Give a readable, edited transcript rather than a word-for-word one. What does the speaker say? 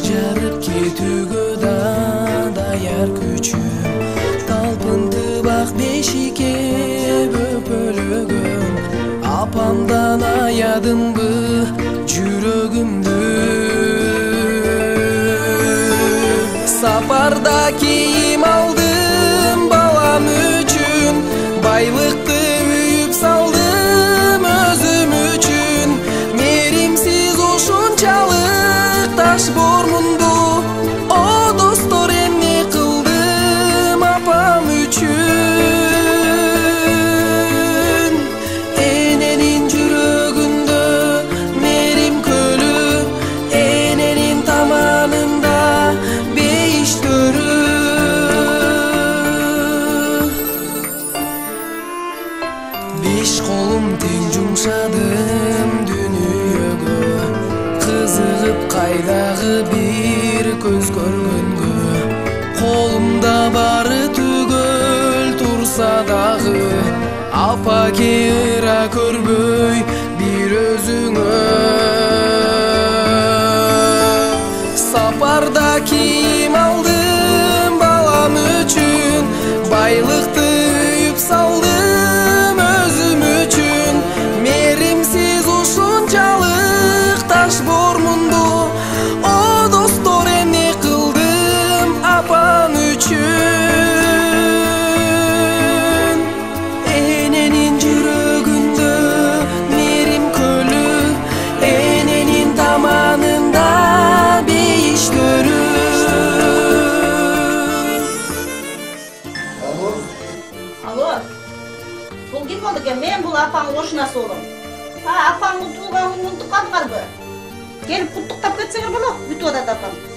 жарып кетүүгө да даяр күчүм талпынтып ак бешикке бөпөлөгөм апамдан аядымбы жүрөгүмдү сапарда кийим алдым балам үчүн байлыкты үйүп салдым өзүм үчүн меримсиз ушунчалык таш бормунду о достор эмне кылдым апам үчүн эненин жүрөгүндө мерим көлү эненин таманында бейиш төрү беш колум тең жумшадым дүнүйөгө кызыгып кайдагы бир көз көргөнгө колумда бары түгөл турса дагы апаке ыра көрбөй бир өзүңө сапарда кийим алдым балам үчүн байлыкты үйүп салдым өзүм үчүн меримсиз ушунчалык таш бормунду о достор эмне кылдым апам үчүн эненин жүрөгүндө мерим көлү эненин таманында бейиш төрү. Алло, бул ким болду экен? Мен бул апаңдын ошунасы болом. Апаңдын тууган күнүн унутуп калдыңарбы? Келип куттуктап кетсеңер болот, бүтүп атат апам.